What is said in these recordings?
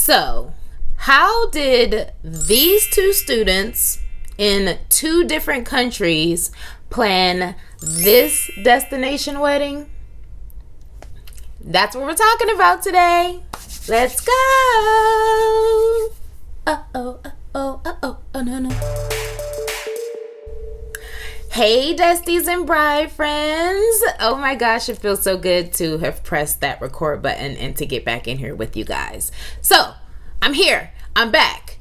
So, how did these two students in two different countries plan this destination wedding? That's what we're talking about today. Let's go. Oh, no. Hey, Desties and bride friends. Oh my gosh, it feels so good to have pressed that record button and to get back in here with you guys. So, I'm here. I'm back.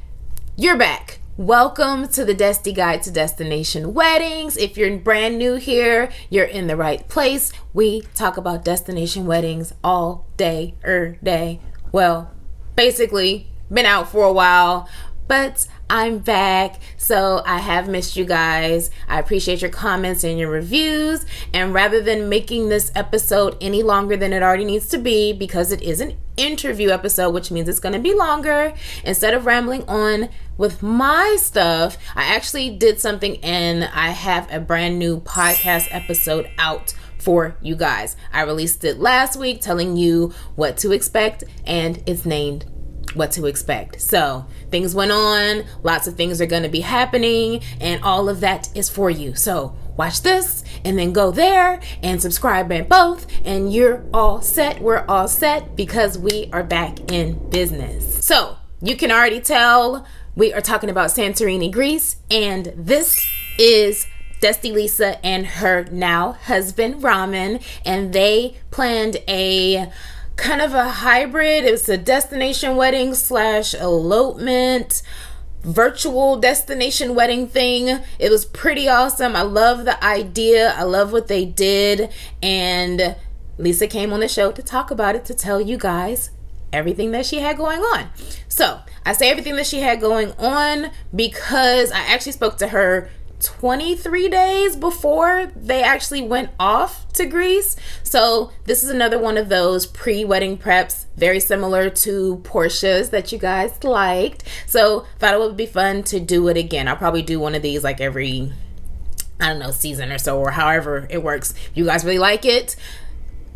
You're back. Welcome to the Desti Guide to Destination Weddings. If you're brand new here, you're in the right place. We talk about destination weddings all day, day. Well, basically, been out for a while, but I'm back. So I have missed you guys. I appreciate your comments and your reviews. And rather than making this episode any longer than it already needs to be, because it is an interview episode, which means it's going to be longer, instead of rambling on with my stuff, I actually did something and I have a brand new podcast episode out for you guys. I released it last week telling you what to expect, and it's named What to Expect. So things went on, lots of things are going to be happening, and all of that is for you. So watch this and then go there and subscribe and both, and you're all set. We're all set because we are back in business. So you can already tell we are talking about Santorini, Greece, and this is DESTI Lisa and her now husband Ramen, and they planned a kind of a hybrid. It was a destination wedding / elopement virtual destination wedding thing. It was pretty awesome. I love the idea. I love what they did. And Lisa came on the show to talk about it, to tell you guys everything that she had going on. So I say everything that she had going on because I actually spoke to her 23 days before they actually went off to Greece. So this is another one of those pre-wedding preps, very similar to Portia's that you guys liked. So thought it would be fun to do it again. I'll probably do one of these like every, I don't know, season or so, or however it works. If you guys really like it,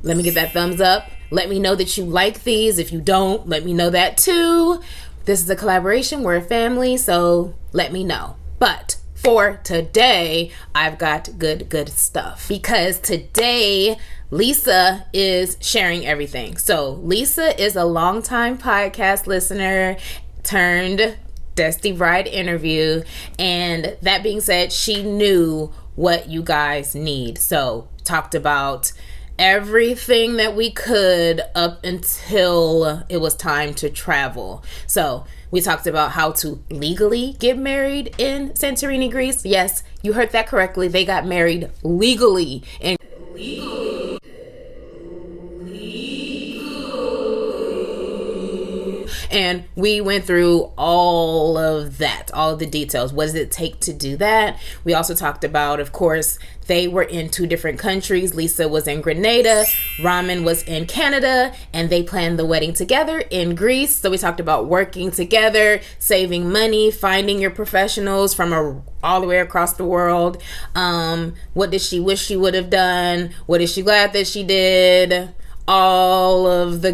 let me get that thumbs up. Let me know that you like these. If you don't, let me know that too. This is a collaboration. We're a family, so let me know. But for today, I've got good stuff, because today Lisa is sharing everything. So Lisa is a longtime podcast listener turned Desti Bride interview, and that being said, she knew what you guys need. So talked about everything that we could up until it was time to travel. So we talked about how to legally get married in Santorini, Greece. Yes, you heard that correctly. They got married legally. And And we went through all of that, all of the details. What does it take to do that? We also talked about, of course, they were in two different countries. Lisa was in Grenada, Ramen was in Canada, and they planned the wedding together in Greece. So we talked about working together, saving money, finding your professionals from all the way across the world. What did she wish she would have done? What is she glad that she did? All of the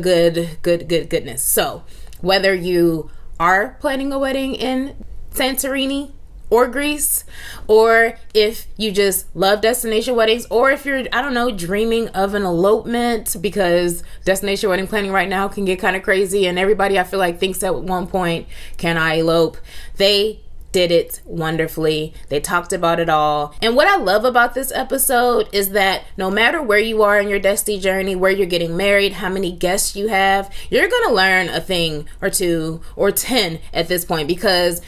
goodness. So whether you are planning a wedding in Santorini or Greece, or if you just love destination weddings, or if you're, I don't know, dreaming of an elopement, because destination wedding planning right now can get kind of crazy, and everybody I feel like thinks at one point, can I elope? They did it wonderfully. They talked about it all. And what I love about this episode is that no matter where you are in your Desti journey, where you're getting married, how many guests you have, you're gonna learn a thing or two or 10 at this point, because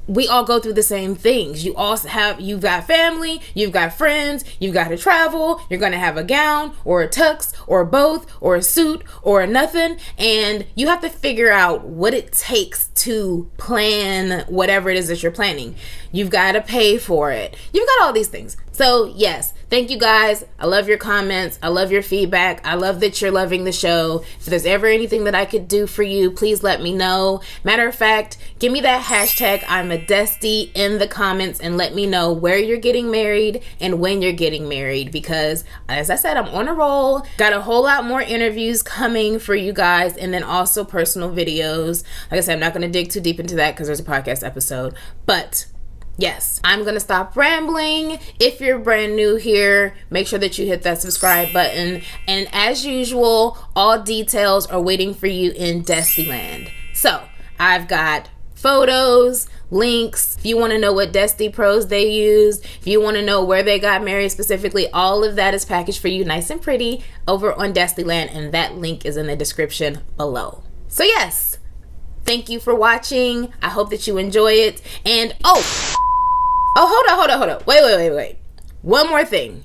we all go through the same things. You've got family, you've got friends, you've got to travel, you're going to have a gown or a tux or both or a suit or a nothing, and you have to figure out what it takes to plan whatever it is that you're planning. You've got to pay for it. You've got all these things. So yes, thank you guys. I love your comments. I love your feedback. I love that you're loving the show. If there's ever anything that I could do for you, please let me know. Matter of fact, give me that hashtag I'm a Desti in the comments and let me know where you're getting married and when you're getting married, because as I said, I'm on a roll. Got a whole lot more interviews coming for you guys, and then also personal videos. Like I said, I'm not going to dig too deep into that because there's a podcast episode, but yes, I'm going to stop rambling. If you're brand new here, make sure that you hit that subscribe button. And as usual, all details are waiting for you in DESTILAND. So I've got photos, links. If you want to know what Desti pros they used, if you want to know where they got married specifically, all of that is packaged for you nice and pretty over on DESTILAND. And that link is in the description below. So yes, thank you for watching. I hope that you enjoy it. And hold on. Wait. One more thing.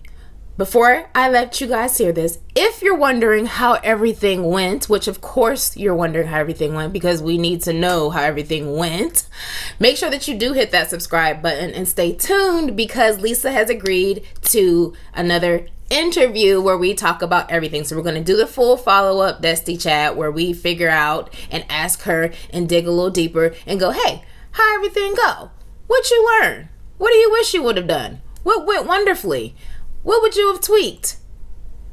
Before I let you guys hear this, if you're wondering how everything went, which of course you're wondering how everything went because we need to know how everything went, make sure that you do hit that subscribe button and stay tuned because Lisa has agreed to another interview where we talk about everything. So we're going to do the full follow-up Desti chat where we figure out and ask her and dig a little deeper and go, hey, how everything go? What you learn? What do you wish you would have done? What went wonderfully? What would you have tweaked?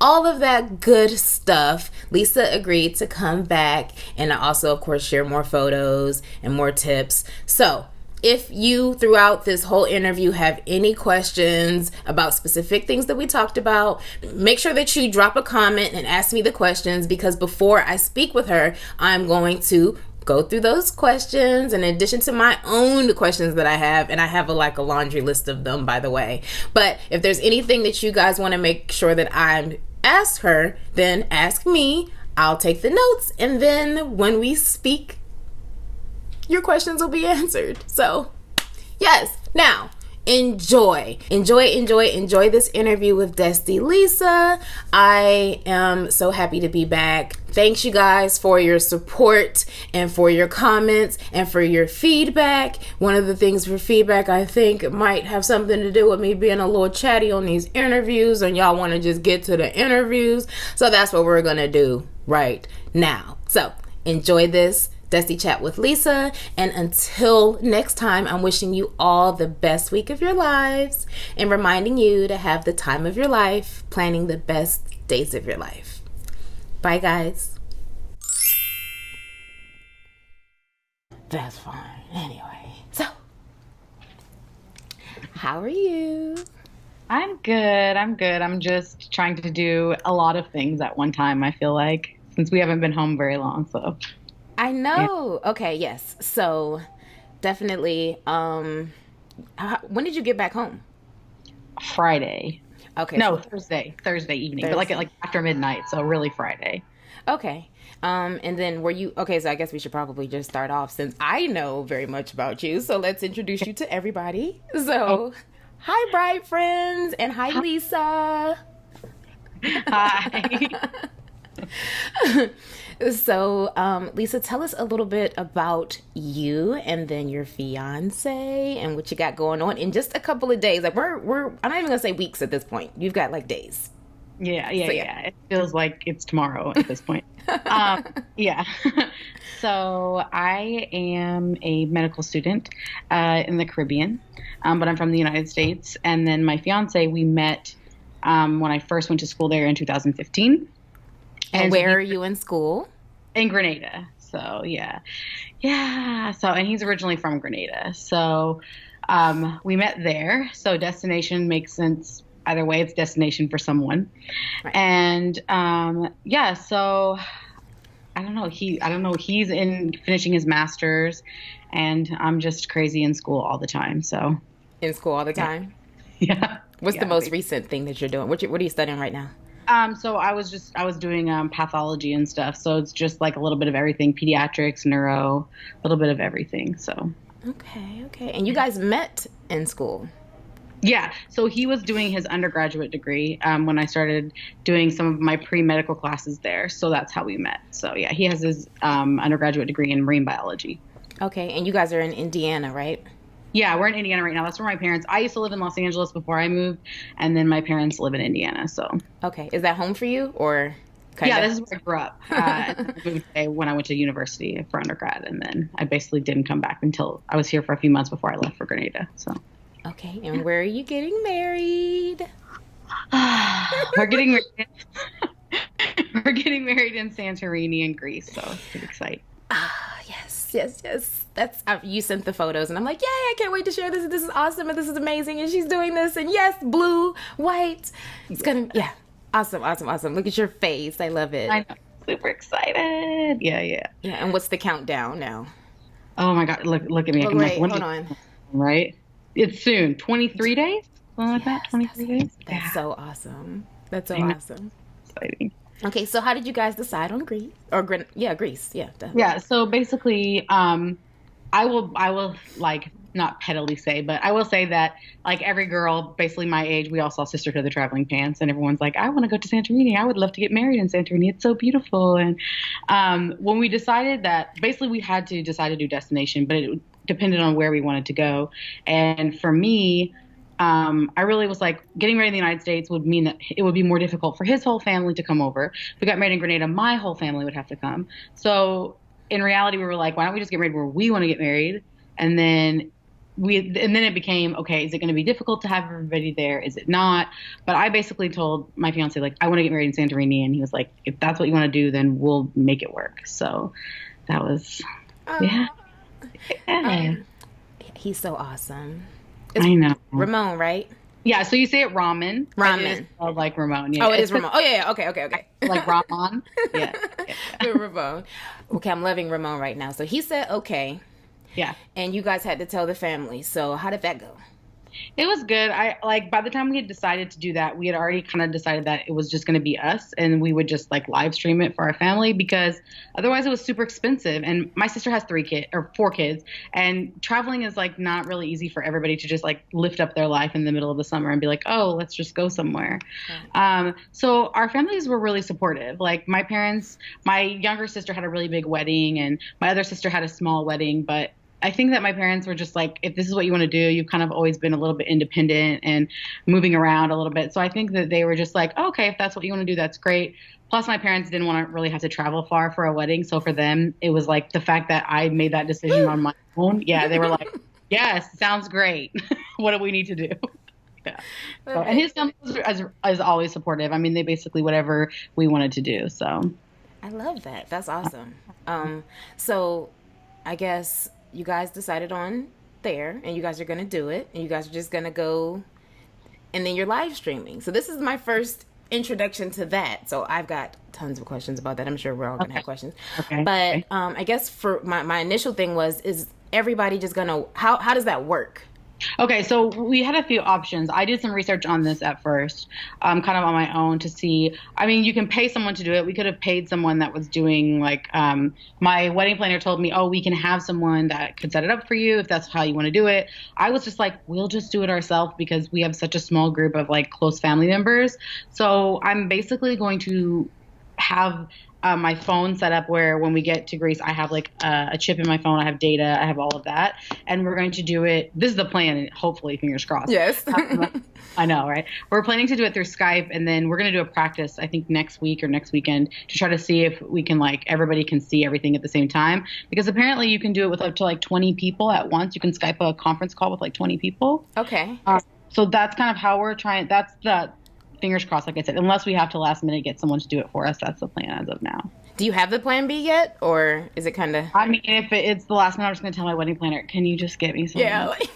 All of that good stuff. Lisa agreed to come back and also, of course, share more photos and more tips. So if you, throughout this whole interview, have any questions about specific things that we talked about, make sure that you drop a comment and ask me the questions, because before I speak with her, I'm going to go through those questions in addition to my own questions that I have, and I have a laundry list of them, by the way. But if there's anything that you guys want to make sure that I ask her, then ask me. I'll take the notes, and then when we speak, your questions will be answered. So yes, now enjoy this interview with DESTI Lisa. I am so happy to be back. Thanks you guys for your support and for your comments and for your feedback. One of the things for feedback I think might have something to do with me being a little chatty on these interviews and y'all want to just get to the interviews. So that's what we're gonna do right now. So enjoy this Desti chat with Lisa, and until next time, I'm wishing you all the best week of your lives and reminding you to have the time of your life, planning the best days of your life. Bye guys. That's fine. Anyway, so how are you? I'm good. I'm just trying to do a lot of things at one time, I feel like, since we haven't been home very long, so I know. Yeah. Okay, yes. So definitely, when did you get back home? Friday. Okay. No, Thursday evening, Thursday. But like after midnight, so really Friday. Okay. And then were you, okay, so I guess we should probably just start off since I know very much about you. So let's introduce you to everybody. So, hi, Bright Friends, and hi, Lisa. Hi. So, Lisa, tell us a little bit about you and then your fiance and what you got going on in just a couple of days. Like we're I'm not even gonna say weeks at this point. You've got like days. Yeah. It feels like it's tomorrow at this point. Yeah. So I am a medical student in the Caribbean, but I'm from the United States. And then my fiance, we met when I first went to school there in 2015. And where are you in school? In Grenada. So, yeah. So, and he's originally from Grenada. So, we met there. So, destination makes sense. Either way, it's destination for someone. Right. And, so I don't know. He's in finishing his master's, and I'm just crazy in school all the time. So, in school all the time? Yeah. What's the most recent thing that you're doing? What are you studying right now? So I was doing pathology and stuff. So it's just like a little bit of everything, pediatrics, neuro, a little bit of everything. So. Okay. And you guys met in school? Yeah. So he was doing his undergraduate degree when I started doing some of my pre-medical classes there. So that's how we met. So yeah, he has his undergraduate degree in marine biology. Okay. And you guys are in Indiana, right? Yeah, we're in Indiana right now. That's where my parents. I used to live in Los Angeles before I moved, and then my parents live in Indiana. So Okay. Is that home for you or kind yeah, of? this is where I grew up. I moved when I went to university for undergrad, and then I basically didn't come back until I was here for a few months before I left for Grenada. So Okay. And where are you getting married? we're getting married. We're getting married in Santorini in Greece. So it's pretty exciting. Ah, yes, yes, yes. That's you sent the photos, and I'm like, yay! I can't wait to share this. This is awesome, and this is amazing, and she's doing this, and yes, blue, white. It's gonna, yeah, awesome, awesome, awesome. Look at your face. I love it. I know, super excited. Yeah, yeah. Yeah. And what's the countdown now? Oh my God, look at me. But I'm wait, like, hold on. right? It's soon. 23 days? Something like that? 23 days? That's so awesome. That's so awesome. Exciting. Okay, so how did you guys decide on Greece or yeah, Greece? Yeah, definitely. Yeah, so basically, I will like not pettily say, but I will say that like every girl, basically my age, we all saw Sisterhood of the Traveling Pants, and everyone's like, I want to go to Santorini. I would love to get married in Santorini. It's so beautiful. And when we decided that, basically we had to decide a new destination, but it depended on where we wanted to go. And for me, I really was like, getting married in the United States would mean that it would be more difficult for his whole family to come over. If we got married in Grenada, my whole family would have to come. So in reality, we were like, why don't we just get married where we want to get married? And then it became, okay, is it going to be difficult to have everybody there? Is it not? But I basically told my fiance, like, I want to get married in Santorini. And he was like, if that's what you want to do, then we'll make it work. So that was, yeah. He's so awesome. I know. Ramon, right? Yeah, so you say it ramen. Ramen. It is spelled like Ramon. Yeah. Oh, it is Ramon. Oh, yeah. Okay. Like Ramon. Yeah. Ramon. Okay, I'm loving Ramon right now. So he said, okay. Yeah. And you guys had to tell the family. So how did that go? It was good. I like by the time we had decided to do that, we had already kind of decided that it was just going to be us, and we would just like live stream it for our family because otherwise it was super expensive. And my sister has 4 kids, and traveling is like not really easy for everybody to just like lift up their life in the middle of the summer and be like, oh, let's just go somewhere. So our families were really supportive. Like my parents, my younger sister had a really big wedding, and my other sister had a small wedding, but I think that my parents were just like, if this is what you want to do, you've kind of always been a little bit independent and moving around a little bit. So I think that they were just like, oh, okay, if that's what you want to do, that's great. Plus, my parents didn't want to really have to travel far for a wedding. So for them, it was like the fact that I made that decision on my own. Yeah, they were like, yes, sounds great. What do we need to do? Yeah. So, and his family is always supportive. I mean, they basically whatever we wanted to do. So I love that. That's awesome. So I guess you guys decided on there, and you guys are going to do it, and you guys are just going to go, and then you're live streaming. So this is my first introduction to that. So I've got tons of questions about that. I'm sure we're all going to have questions. Okay. But I guess for my initial thing is everybody just going to, how does that work? Okay, so we had a few options. I did some research on this at first, kind of on my own to see. I mean, you can pay someone to do it. We could have paid someone that was doing like my wedding planner told me, oh, we can have someone that could set it up for you if that's how you want to do it. I was just like, we'll just do it ourselves because we have such a small group of like close family members. So I'm basically going to have my phone set up where when we get to Greece, I have like a chip in my phone. I have data. I have all of that. And we're going to do it. This is the plan. Hopefully, fingers crossed. Yes. I know, right? We're planning to do it through Skype. And then we're going to do a practice, I think next week or next weekend to try to see if we can like everybody can see everything at the same time. Because apparently you can do it with up to like 20 people at once. You can Skype a conference call with like 20 people. Okay. So that's kind of how we're trying. That's the fingers crossed, like I said, unless we have to last minute get someone to do it for us. That's the plan as of now. Do you have the plan B yet, or is it kind of? I mean, if it's the last minute, I'm just going to tell my wedding planner, can you just get me something? Yeah. Like...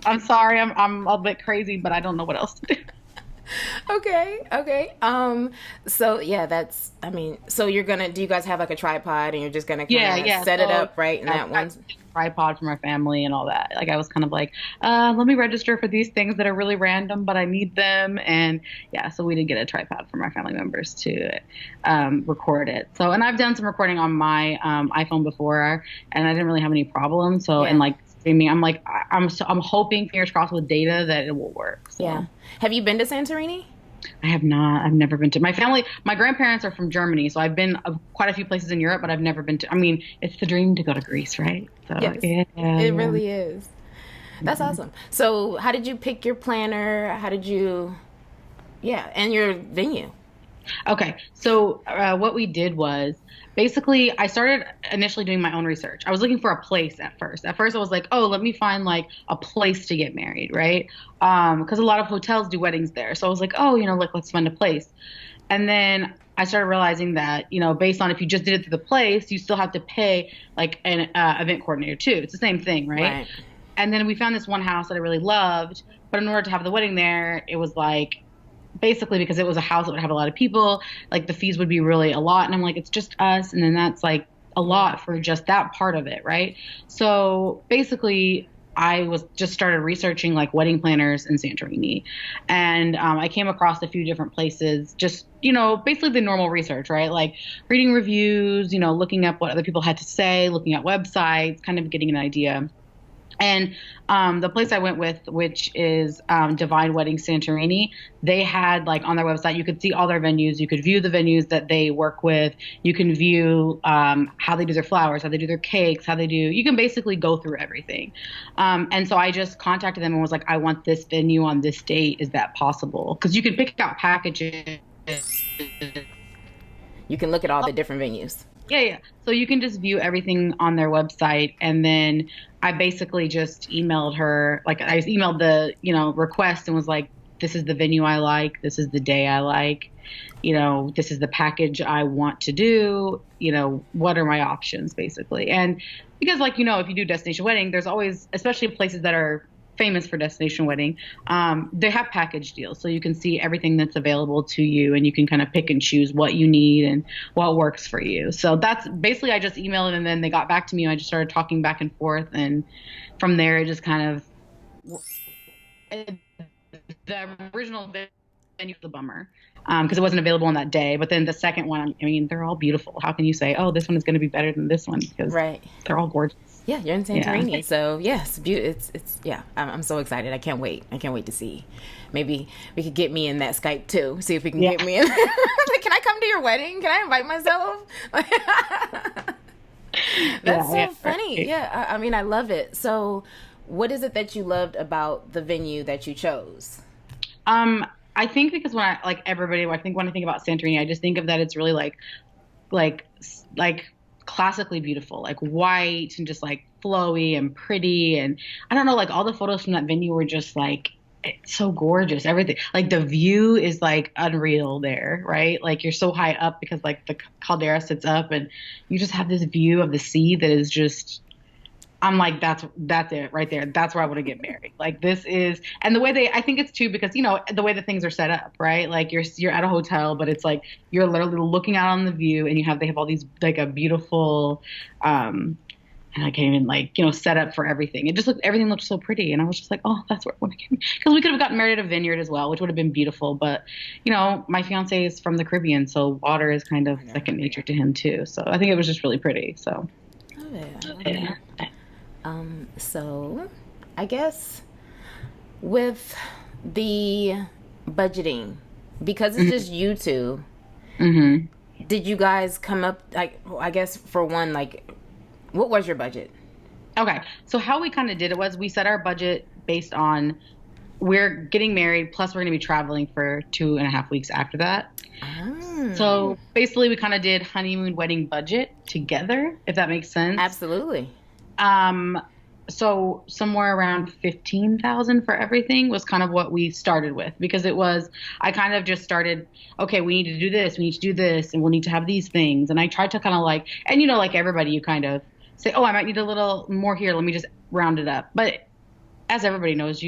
I'm sorry, I'm a bit crazy, but I don't know what else to do. Okay. So yeah, that's. I mean, so you're gonna. Do you guys have like a tripod, and you're just gonna kind of set it up right in that one? Tripod from our family and all that. Like I was kind of like, let me register for these things that are really random, but I need them. And yeah, so we did get a tripod from our family members to record it. So, and I've done some recording on my iPhone before, and I didn't really have any problems. So, and like streaming, I'm like, I'm hoping, fingers crossed, with data that it will work. So. Yeah. Have you been to Santorini? I have not. I've never been to. My family, my grandparents are from Germany, so I've been quite a few places in Europe, but I've never been to. I mean, it's the dream to go to Greece, right? So, yes, it really is. That's awesome. So, how did you pick your planner? How did you, yeah, and your venue? Okay, so what we did was basically I started initially doing my own research. I was looking for a place at first. At first, I was like, oh, let me find like a place to get married, right? Because a lot of hotels do weddings there. So I was like, oh, like let's find a place. And then I started realizing that, based on if you just did it through the place, you still have to pay like an event coordinator too. It's the same thing, right? Right. And then we found this one house that I really loved, but in order to have the wedding there, it was like basically because it was a house that would have a lot of people, like the fees would be really a lot. And I'm like, it's just us. And then that's like a lot for just that part of it. Right. So basically I was just started researching like wedding planners in Santorini. And I came across a few different places, just, basically the normal research, right? Like reading reviews, looking up what other people had to say, looking at websites, kind of getting an idea. And the place I went with, which is Divine Wedding Santorini, they had like on their website, you could see all their venues. You could view the venues that they work with. You can view how they do their flowers, how they do their cakes, you can basically go through everything. And so I just contacted them and was like, I want this venue on this date. Is that possible? Because you can pick out packages. You can look at all the different venues. Yeah. So you can just view everything on their website. And then I basically just emailed her, like I just emailed the, request and was like, this is the venue I like. This is the day I like. This is the package I want to do. What are my options basically? And because like, if you do destination wedding, there's always, especially places that are famous for destination wedding, they have package deals. So you can see everything that's available to you and you can kind of pick and choose what you need and what works for you. So that's basically, I just emailed and then they got back to me. I just started talking back and forth. And from there, it just kind of, the original venue was a bummer because it wasn't available on that day. But then the second one, they're all beautiful. How can you say, oh, this one is going to be better than this one? Because they're all gorgeous. Yeah, you're in Santorini, yeah. So yes, it's yeah. I'm so excited. I can't wait. I can't wait to see. Maybe we could get me in that Skype too. See if we can get me in. Like, can I come to your wedding? Can I invite myself? That's so funny. Right. Yeah, I love it. So, what is it that you loved about the venue that you chose? I think because when I when I think about Santorini, I just think of that it's really like classically beautiful, like white and just like flowy and pretty. And I don't know, like all the photos from that venue were just like, it's so gorgeous. Everything, like the view is like unreal there, right? Like you're so high up because like the caldera sits up and you just have this view of the sea that is just, I'm like, that's it right there. That's where I want to get married. Like this is, and the way I think it's too, because, the way that things are set up, right? Like you're at a hotel, but it's like, you're literally looking out on the view and they have all these, like a beautiful, and I can't even set up for everything. Everything looked so pretty. And I was just like, oh, that's where I want to get married. Because we could have gotten married at a vineyard as well, which would have been beautiful. But, my fiance is from the Caribbean, so water is kind of second nature to him too. So I think it was just really pretty. So. Oh, yeah. So I guess with the budgeting, because it's just you two, did you guys come up, I guess for one, what was your budget? Okay. So how we kind of did it was we set our budget based on we're getting married, plus we're going to be traveling for 2.5 weeks after that. Oh. So basically we kind of did honeymoon wedding budget together, if that makes sense. Absolutely. So somewhere around 15,000 for everything was kind of what we started with, because I kind of just started, okay, we need to do this, and we'll need to have these things. And I tried to kind of and like everybody, you kind of say, oh, I might need a little more here. Let me just round it up. But as everybody knows,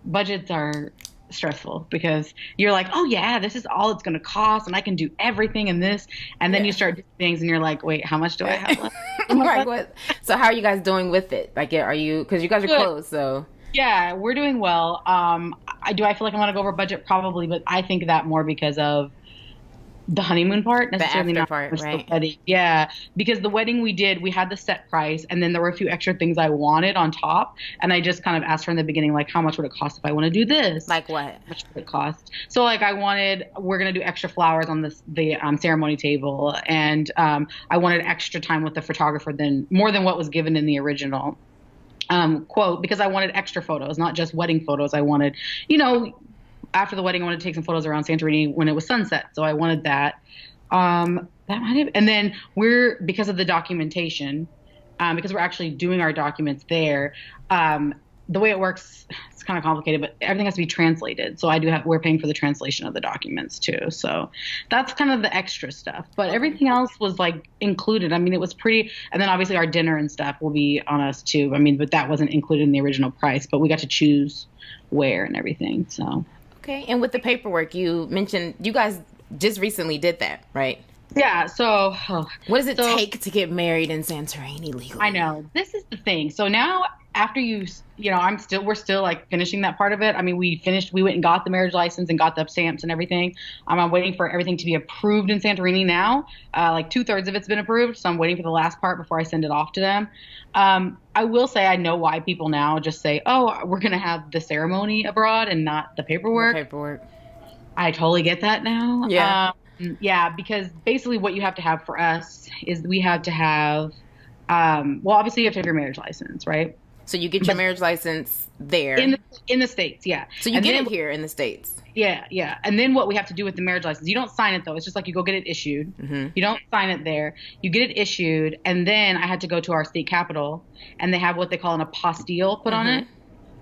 budgets are stressful because you're like, oh yeah, this is all it's going to cost and I can do everything in this. And then you start doing things and you're like, wait, how much do I have left? Right, what? So how are you guys doing with it? Are you, because you guys are close, so. Yeah, we're doing well. I feel like I'm going to go over budget? Probably, but I think that more because of the honeymoon part, necessarily the not part, right? The wedding. Yeah, because the wedding we had the set price, and then there were a few extra things I wanted on top, and I just kind of asked her in the beginning, how much would it cost if I want to do this? Like what? How much would it cost? So we're gonna do extra flowers on the ceremony table, and I wanted extra time with the photographer more than what was given in the original. quote, because I wanted extra photos, not just wedding photos. I wanted, you know, after the wedding, I wanted to take some photos around Santorini when it was sunset. So I wanted that. That might have, and then because of the documentation, because we're actually doing our documents there, the way it works, it's kind of complicated, but everything has to be translated. So we're paying for the translation of the documents too. So that's kind of the extra stuff, but everything else was like included. I mean, it was pretty, and then obviously our dinner and stuff will be on us too. I mean, but that wasn't included in the original price, but we got to choose where and everything. So. Okay. And with the paperwork, you mentioned you guys just recently did that, right? Yeah. So what does it take to get married in Santorini legally? I know, this is the thing. So now after we're still like finishing that part of it. I mean, we went and got the marriage license and got the stamps and everything. I'm waiting for everything to be approved in Santorini now. Like 2/3 of it's been approved. So I'm waiting for the last part before I send it off to them. I will say I know why people now just say, oh, we're going to have the ceremony abroad and not the paperwork. I totally get that now. Yeah. Yeah, because basically what you have to have for us is we have to have, well, obviously you have to have your marriage license, right? So you get your marriage license there. In the States, yeah. So you get it here in the States. Yeah, yeah. And then what we have to do with the marriage license, you don't sign it though. It's just like you go get it issued. Mm-hmm. You don't sign it there. You get it issued, and then I had to go to our state capitol, and they have what they call an apostille put on it.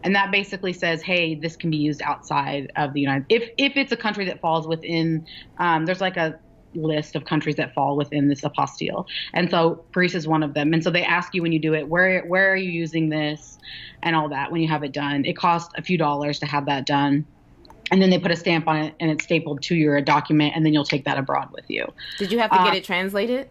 And that basically says, hey, this can be used outside of the United States. If it's a country that falls within, there's like a list of countries that fall within this apostille. And so Greece is one of them. And so they ask you when you do it, where are you using this and all that when you have it done. It costs a few dollars to have that done. And then they put a stamp on it and it's stapled to your document, and then you'll take that abroad with you. Did you have to get it translated?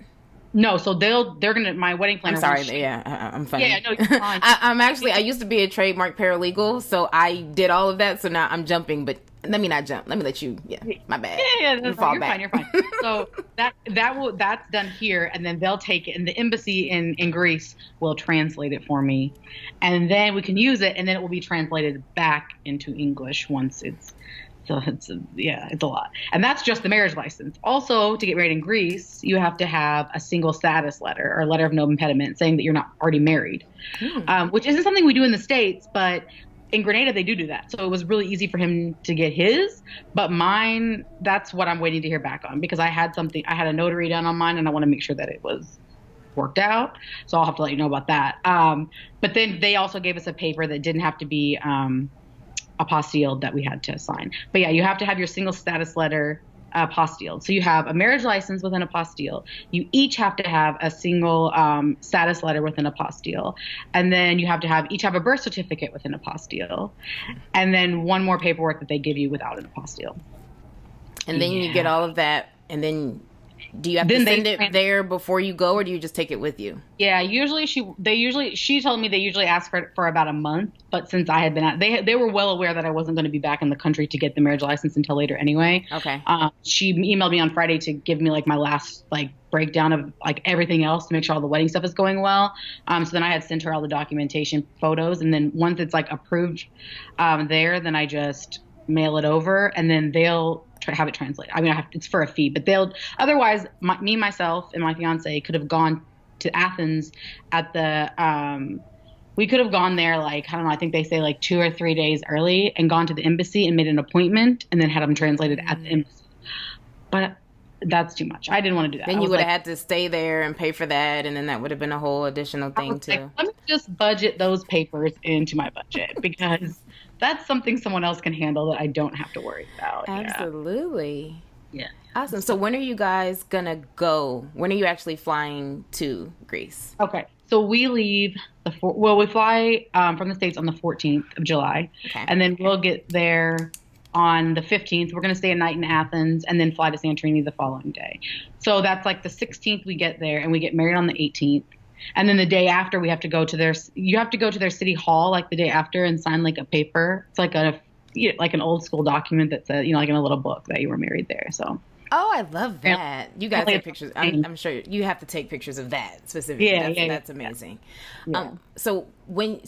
No, so they're gonna, my wedding planner. I'm sorry, I'm funny. Yeah, no, you're fine. I used to be a trademark paralegal, so I did all of that. So now I'm jumping, but let me not jump. Let me let you. Yeah, my bad. Yeah, you're fine. You're fine. So that's done here, and then they'll take it, and the embassy in Greece will translate it for me, and then we can use it, and then it will be translated back into English once it's. So it's a lot. And that's just the marriage license. Also, to get married in Greece, you have to have a single status letter or a letter of no impediment saying that you're not already married, which isn't something we do in the States, but in Grenada, they do that. So it was really easy for him to get his, but mine, that's what I'm waiting to hear back on, because I had a notary done on mine, and I want to make sure that it was worked out. So I'll have to let you know about that. But then they also gave us a paper that didn't have to be, apostilled that we had to sign. But yeah, you have to have your single status letter apostilled. So you have a marriage license with an apostille. You each have to have a single status letter with an apostille. And then you have to each have a birth certificate with an apostille. And then one more paperwork that they give you without an apostille. And then you get all of that, and then do you have to send it there before you go, or do you just take it with you? Yeah, she told me they usually ask for about a month, but since I had been they were well aware that I wasn't going to be back in the country to get the marriage license until later anyway. Okay. She emailed me on Friday to give me like my last like breakdown of like everything else to make sure all the wedding stuff is going well. So then I had sent her all the documentation photos, and then once it's like approved then I just mail it over, and then they'll try to have it translated. I mean, it's for a fee, but otherwise, myself, and my fiance could have gone to Athens at we could have gone there like, I don't know, I think they say like 2 or 3 days early and gone to the embassy and made an appointment and then had them translated at the embassy. But that's too much. I didn't want to do that. Then you would have had to stay there and pay for that, and then that would have been a whole additional thing too. Like, let me just budget those papers into my budget, because that's something someone else can handle that I don't have to worry about. Absolutely. Yeah. Awesome. So when are you guys gonna go? When are you actually flying to Greece? Okay. So we leave we fly from the States on the 14th of July. Okay. And then we'll get there on the 15th. We're going to stay a night in Athens and then fly to Santorini the following day. So that's like the 16th we get there, and we get married on the 18th. And then the day after you have to go to their city hall like the day after and sign like a paper. It's like an old school document that says, like in a little book that you were married there. So Oh, I love that. You guys Apparently take pictures. I'm sure you have to take pictures of that specifically. That's amazing. Yeah. So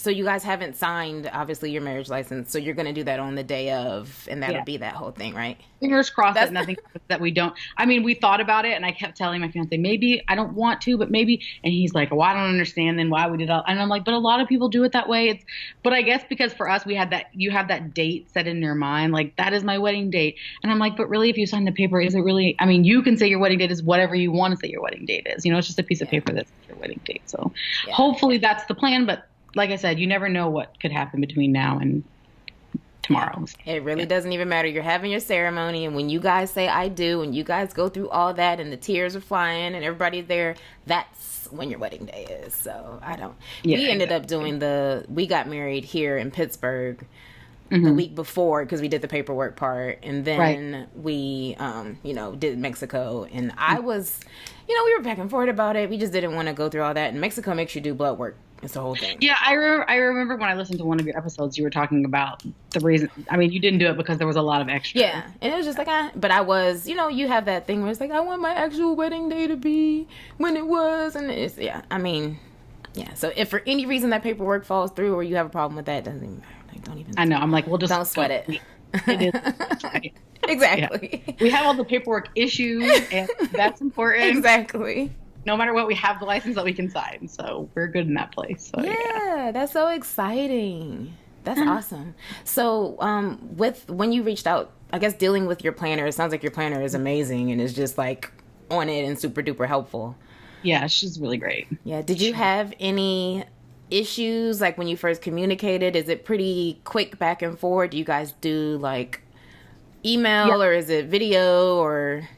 you guys haven't signed, obviously, your marriage license, so you're going to do that on the day of, and that'll be that whole thing, right? Fingers crossed that nothing that we don't. I mean, we thought about it, and I kept telling my fiance, maybe I don't want to, but maybe. And he's like, "Well, I don't understand then why we did all." And I'm like, "But a lot of people do it that way." But I guess because for us, we had that. You have that date set in your mind, like that is my wedding date. And I'm like, but really, if you sign the paper, is it really? I mean, you can say your wedding date is whatever you want to say your wedding date is. It's just a piece of paper that's your wedding date. So hopefully that's the plan. But like I said, you never know what could happen between now and tomorrow. It really doesn't even matter. You're having your ceremony, and when you guys say I do, and you guys go through all that, and the tears are flying, and everybody's there, that's when your wedding day is. So we ended up doing we got married here in Pittsburgh the week before because we did the paperwork part, and then we did Mexico, and I was we were back and forth about it. We just didn't want to go through all that, and Mexico makes you do blood work. It's the whole thing. Yeah, I remember when I listened to one of your episodes, you were talking about the reason. I mean, you didn't do it because there was a lot of extra. Yeah, and it was just like, but I was, you have that thing where it's like, I want my actual wedding day to be when it was, and it's, So if for any reason that paperwork falls through or you have a problem with that, it doesn't even matter. Like, don't even. I know. I'm like, we'll just don't sweat it. It is. Right. Exactly. Yeah. We have all the paperwork issues, and that's important. Exactly. No matter what, we have the license that we can sign, so we're good in that place. So, yeah, that's so exciting. That's awesome. So, when you reached out, I guess dealing with your planner, it sounds like your planner is amazing and is just like on it and super duper helpful. Yeah, she's really great. Yeah. Did you have any issues like when you first communicated? Is it pretty quick back and forth? Do you guys do like email or is it video or?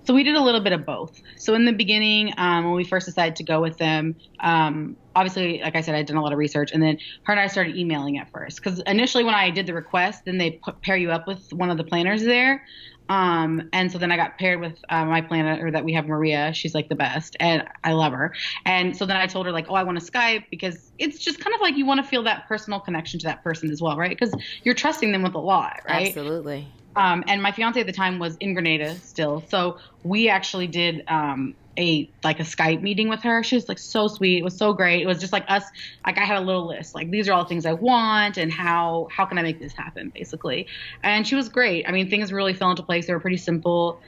So we did a little bit of both. So in the beginning, when we first decided to go with them, obviously, like I said, I'd done a lot of research, and then her and I started emailing at first. Because initially when I did the request, then they pair you up with one of the planners there. And so then I got paired with my planner that we have, Maria. She's like the best, and I love her. And so then I told her like, oh, I want to Skype because it's just kind of like you want to feel that personal connection to that person as well, right? Because you're trusting them with a lot, right? Absolutely. And my fiance at the time was in Grenada still. So we actually did a Skype meeting with her. She was like so sweet. It was so great. It was just like us. Like I had a little list. Like these are all the things I want and how can I make this happen basically. And she was great. I mean, things really fell into place. They were pretty simple.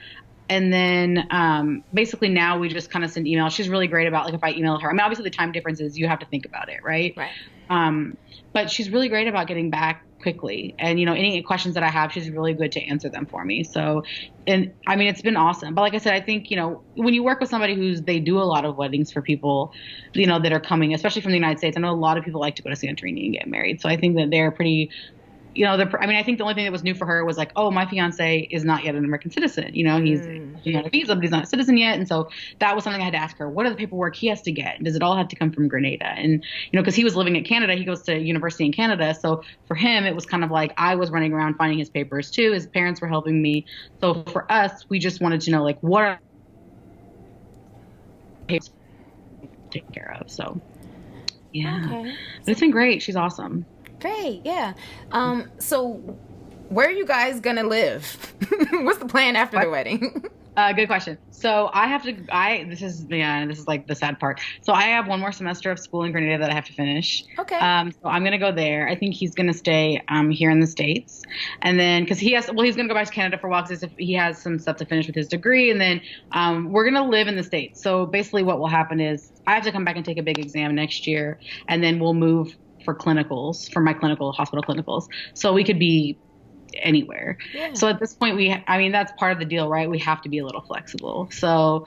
And then basically now we just kind of send emails. She's really great about like if I email her. I mean, obviously the time difference is you have to think about it, right? Right. But she's really great about getting back quickly. And, any questions that I have, she's really good to answer them for me. So, and I mean, it's been awesome. But like I said, I think, when you work with somebody they do a lot of weddings for people, that are coming, especially from the United States. I know a lot of people like to go to Santorini and get married. So I think that they're pretty, I think the only thing that was new for her was like, oh, my fiance is not yet an American citizen. He's on a visa, but he's not a citizen yet. And so that was something I had to ask her. What are the paperwork he has to get? Does it all have to come from Grenada? And, because he was living in Canada, he goes to university in Canada. So for him, it was kind of like I was running around finding his papers too. His parents were helping me. So for us, we just wanted to know like what are papers taken care of. So yeah, okay. But it's been great. She's awesome. Great, yeah. So where are you guys gonna live? What's the plan after the wedding? Good question. So this is like the sad part. So I have one more semester of school in Grenada that I have to finish. Okay. So I'm going to go there. I think he's going to stay here in the States. And then, cause he's going to go back to Canada for a while because he has some stuff to finish with his degree. And then, we're going to live in the States. So basically what will happen is I have to come back and take a big exam next year, and then we'll move for my hospital clinicals. So we could be anywhere. Yeah. So at this point that's part of the deal, right? We have to be a little flexible. So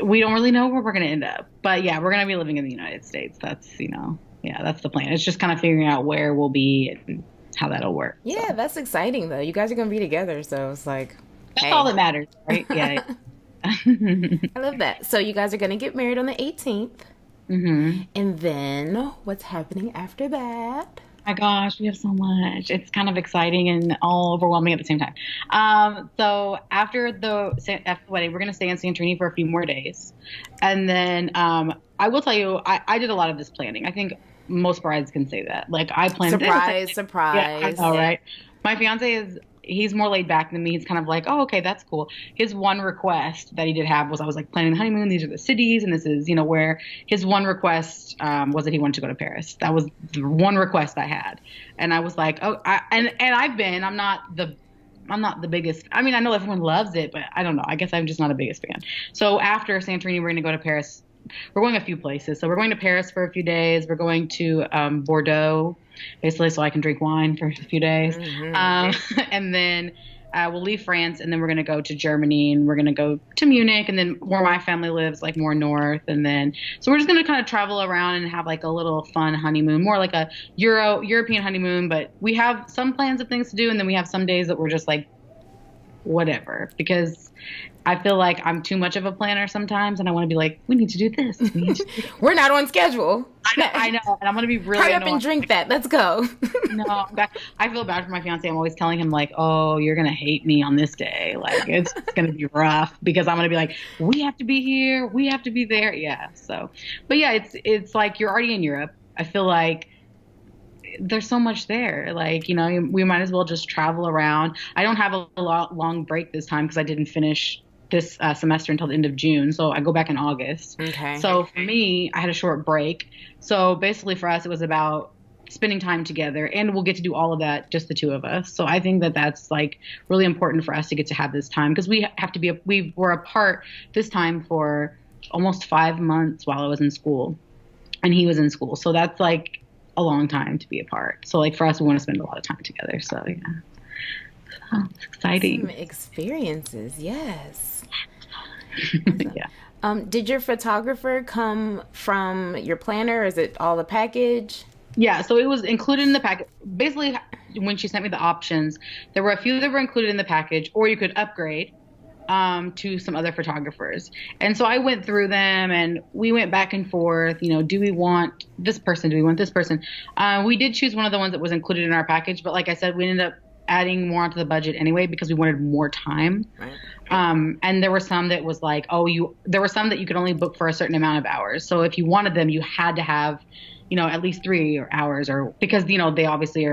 we don't really know where we're going to end up, but yeah, we're going to be living in the United States. That's, that's the plan. It's just kind of figuring out where we'll be and how that'll work. Yeah. So. That's exciting though. You guys are going to be together. So it's like, that's all that matters, right? Yeah. I love that. So you guys are going to get married on the 18th. Mm-hmm. And then what's happening after that? My gosh, we have so much. It's kind of exciting and all overwhelming at the same time. So after the wedding, we're going to stay in Santorini for a few more days. And then I will tell you, I did a lot of this planning. I think most brides can say that. Like I planned Surprise. Yeah, I know, right? My fiance is he's more laid back than me. He's kind of like, oh, okay, that's cool. His one request that he did have was I was like planning the honeymoon. These are the cities, and this is, you know, where his one request was that he wanted to go to Paris. That was the one request I had, and I was like, oh, and I'm not the biggest. I mean, I know everyone loves it, but I don't know. I guess I'm just not a biggest fan. So after Santorini, we're going to go to Paris. We're going a few places. So we're going to Paris for a few days. We're going to Bordeaux, basically, so I can drink wine for a few days. And then we'll leave France, and then we're going to go to Germany, and we're going to go to Munich, and then where my family lives, like more north. And then, so we're just going to kind of travel around and have like a little fun honeymoon, more like a European honeymoon. But we have some plans of things to do, and then we have some days that we're just like, whatever, because I feel like I'm too much of a planner sometimes, and I want to be like, we need to do this. We're not on schedule. I know, and I'm going to be really hurry up and drink that. Let's go. No, I feel bad for my fiance. I'm always telling him like, oh, you're going to hate me on this day. Like, it's going to be rough because I'm going to be like, we have to be here. We have to be there. Yeah. So, but yeah, it's like you're already in Europe. I feel like there's so much there. Like, you know, we might as well just travel around. I don't have a long break this time because I didn't finish this semester until the end of June. So I go back in August. Okay. So for me, I had a short break. So basically for us, it was about spending time together, and we'll get to do all of that, just the two of us. So I think that that's like really important for us to get to have this time, because we were apart this time for almost 5 months while I was in school and he was in school. So that's like a long time to be apart. So like for us, we want to spend a lot of time together. So yeah. So it's exciting. Some experiences. Yes. Yeah. Did your photographer come from your planner? Is it all the package? Yeah, so it was included in the package. Basically, when she sent me the options, there were a few that were included in the package, or you could upgrade to some other photographers. And so I went through them, and we went back and forth. You know, do we want this person? Do we want this person? We did choose one of the ones that was included in our package, but like I said, we ended up adding more onto the budget anyway because we wanted more time. Right. And there were some that was like, there were some that you could only book for a certain amount of hours. So if you wanted them, you had to have, you know, at least 3 hours, or because, you know, they obviously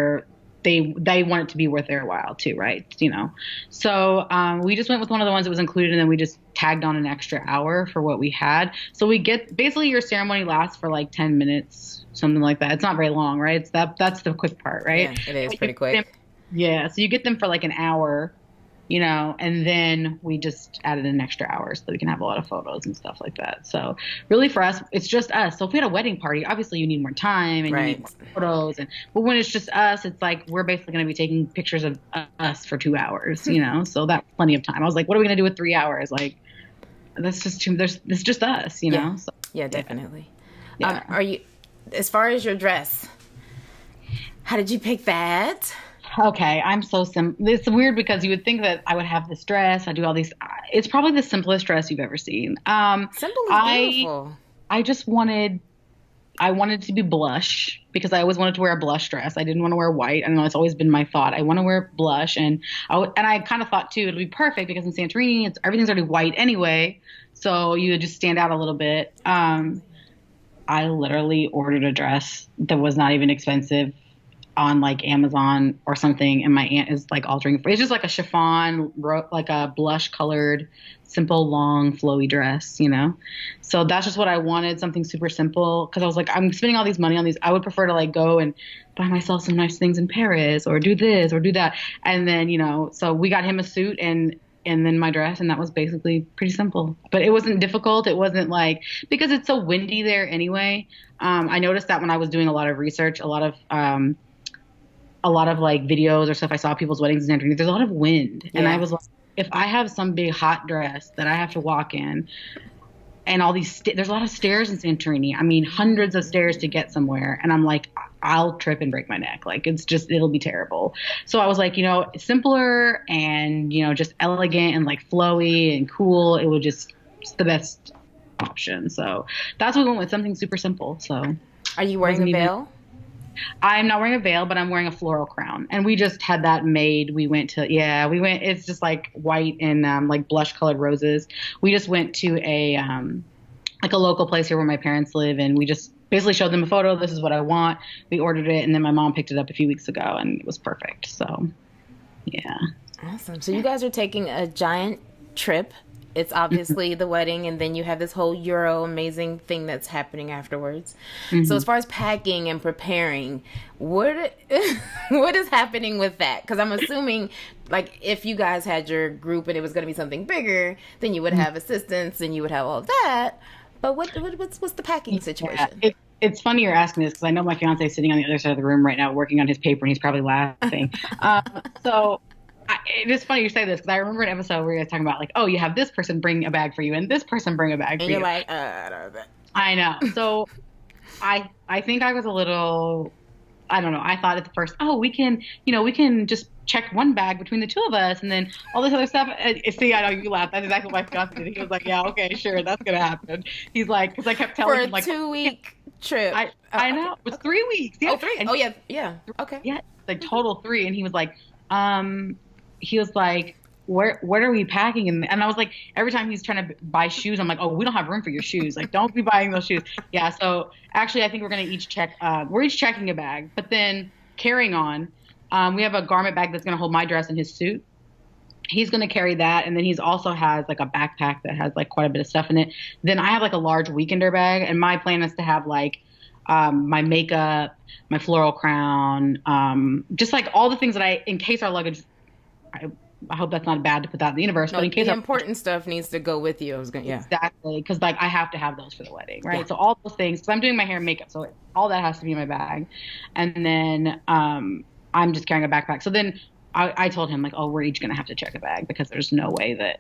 they want it to be worth their while too, right? You know, so we just went with one of the ones that was included, and then we just tagged on an extra hour for what we had. So we get, basically your ceremony lasts for like 10 minutes, something like that. It's not very long, right? It's that's the quick part, right? Yeah, it is pretty quick. Yeah, so you get them for like an hour, you know, and then we just added an extra hour so that we can have a lot of photos and stuff like that. So really for us, it's just us. So if we had a wedding party, obviously you need more time and you need more photos. But when it's just us, it's like we're basically going to be taking pictures of us for 2 hours, you know, so that's plenty of time. I was like, what are we going to do with 3 hours? Like, that's just it's just us, you know? So, yeah, definitely. Yeah. Are you, as far as your dress, how did you pick that? Okay, I'm so it's weird because you would think that I would have this dress. I do all these. It's probably the simplest dress you've ever seen. Simple is beautiful. I just wanted it to be blush because I always wanted to wear a blush dress. I didn't want to wear white. I know it's always been my thought. I want to wear blush, and I kind of thought too it'll be perfect because in Santorini everything's already white anyway, so you would just stand out a little bit. I literally ordered a dress that was not even expensive on like Amazon or something, and my aunt is like altering. It's just like a chiffon, like a blush colored, simple, long, flowy dress, you know? So that's just what I wanted, something super simple, because I was like, I'm spending all these money on these. I would prefer to like go and buy myself some nice things in Paris or do this or do that. And then, you know, so we got him a suit and then my dress, and that was basically pretty simple. But it wasn't difficult. It wasn't like, because it's so windy there anyway. I noticed that when I was doing a lot of research, a lot of like videos or stuff I saw people's weddings in Santorini, there's a lot of wind. Yeah. And I was like, if I have some big hot dress that I have to walk in, and all these there's a lot of stairs in Santorini. I mean, hundreds of stairs to get somewhere. And I'm like, I'll trip and break my neck. Like, it'll be terrible. So I was like, you know, simpler and, you know, just elegant and like flowy and cool. It's the best option. So that's what we went with, something super simple. So are you wearing a veil? I'm not wearing a veil, but I'm wearing a floral crown. And we just had that made. It's just like white and like blush colored roses. We just went to a like a local place here where my parents live, and we just basically showed them a photo. This is what I want. We ordered it, and then my mom picked it up a few weeks ago, and it was perfect. So Yeah. Awesome. So you guys are taking a giant trip. It's obviously the wedding, and then you have this whole Euro amazing thing that's happening afterwards. So as far as packing and preparing, what what is happening with that? Because I'm assuming, like, if you guys had your group and it was going to be something bigger, then you would have assistants and you would have all of that. But what's the packing situation? Yeah, it's funny you're asking this because I know my fiance is sitting on the other side of the room right now working on his paper, and he's probably laughing. So it is funny you say this because I remember an episode where you guys talking about, like, oh, you have this person bring a bag for you and this person bring a bag for you. And you're like, I don't know. I know. So I think I was a little, I don't know. I thought at the first, oh, we can just check one bag between the two of us, and then all this other stuff. See, I know you laughed. That's exactly what my fiance did. He was like, yeah, okay, sure, that's gonna happen. He's like, because I kept telling him, like, for a 2-week trip. I know. It was 3 weeks. Yeah. Oh, 3. And yeah. Okay. Yeah, like total 3. And he was like, what are we packing? And I was like, every time he's trying to buy shoes, I'm like, oh, we don't have room for your shoes. Like, don't be buying those shoes. Yeah. So actually, I think we're going to each check, we're each checking a bag, but then carrying on, we have a garment bag that's going to hold my dress and his suit. He's going to carry that. And then he's also has like a backpack that has like quite a bit of stuff in it. Then I have like a large weekender bag. And my plan is to have like, my makeup, my floral crown, just like all the things that in case our luggage, I hope that's not bad to put that in the universe, but in case the important stuff needs to go with you. Exactly, because like I have to have those for the wedding, right? Yeah. So all those things, because I'm doing my hair and makeup, so all that has to be in my bag, and then I'm just carrying a backpack. So then I told him, like, oh, we're each gonna have to check a bag because there's no way.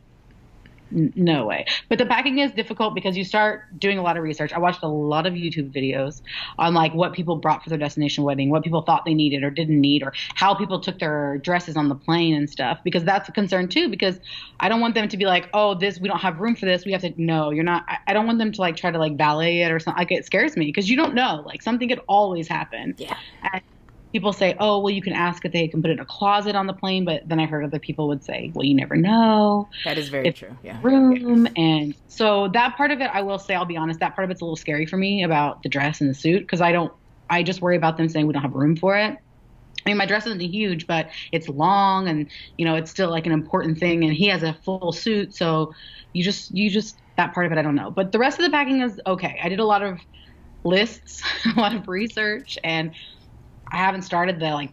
But the packing is difficult because you start doing a lot of research. I watched a lot of YouTube videos on like what people brought for their destination wedding, what people thought they needed or didn't need, or how people took their dresses on the plane and stuff, because that's a concern too, because I don't want them to be like, oh, we don't have room for this. We have to, no, you're not. I don't want them to like try to like valet it or something. Like, it scares me because you don't know, like something could always happen. Yeah. And people say, oh, well, you can ask if they can put it in a closet on the plane. But then I heard other people would say, well, you never know. That is very true. Yeah. Room. Yeah. And so that part of it, I will say, I'll be honest, that part of it's a little scary for me about the dress and the suit, because I just worry about them saying we don't have room for it. I mean, my dress isn't huge, but it's long and, it's still like an important thing. And he has a full suit. So you just, that part of it, I don't know. But the rest of the packing is okay. I did a lot of lists, a lot of research, and I haven't started the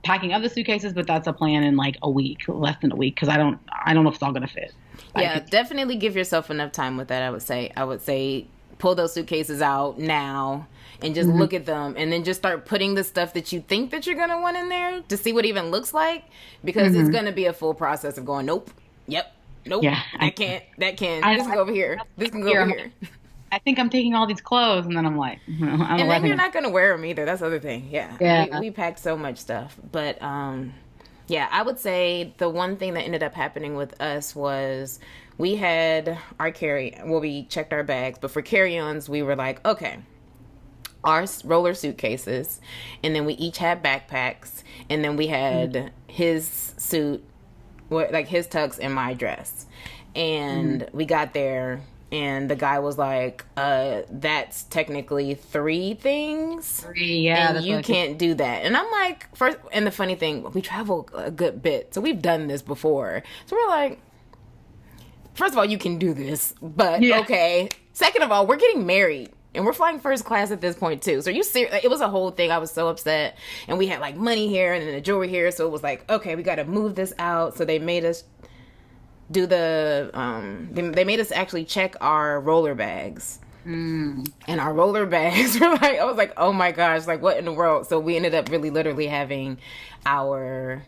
packing of the suitcases, but that's a plan in like a week, less than a week, because I don't know if it's all gonna fit. Yeah, definitely give yourself enough time with that. I would say pull those suitcases out now and just look at them, and then just start putting the stuff that you think that you're gonna want in there to see what it even looks like, because it's gonna be a full process of going, nope, yep, nope, yeah, I can't, that can, this can go over here, this can go over here. I think I'm taking all these clothes, and then I'm like, and then you're not going to wear them either. That's the other thing. Yeah. We packed so much stuff. But, yeah, I would say the one thing that ended up happening with us was we had our we checked our bags, but for carry-ons, we were like, okay, our roller suitcases, and then we each had backpacks, and then we had his suit, like his tux and my dress. And we got there, and the guy was like, that's technically 3 things. 3, yeah. And you can't do that. And I'm like, and the funny thing, we travel a good bit, so we've done this before. So we're like, first of all, you can do this, but okay. Second of all, we're getting married. And we're flying first class at this point, too. So you serious? It was a whole thing. I was so upset. And we had, like, money here and then the jewelry here. So it was like, okay, we got to move this out. So they made us do they made us actually check our roller bags. And our roller bags were like, I was like, oh my gosh, like what in the world? So we ended up really literally having our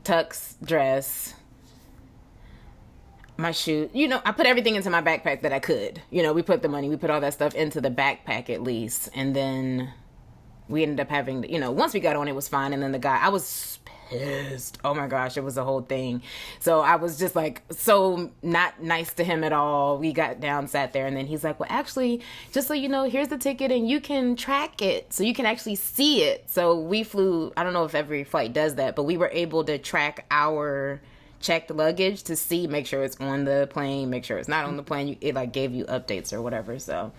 tux, dress, my shoe, I put everything into my backpack that I could. We put the money, we put all that stuff into the backpack at least. And then we ended up having, once we got on, it was fine. And then the guy, I was pissed. Oh my gosh, it was a whole thing. So I was just like so not nice to him at all. We got down, sat there, and then he's like, well, actually, just so you know, here's the ticket and you can track it so you can actually see it. So we flew, I don't know if every flight does that, but we were able to track our checked luggage to make sure it's on the plane, make sure it's not on the plane. It like gave you updates or whatever. So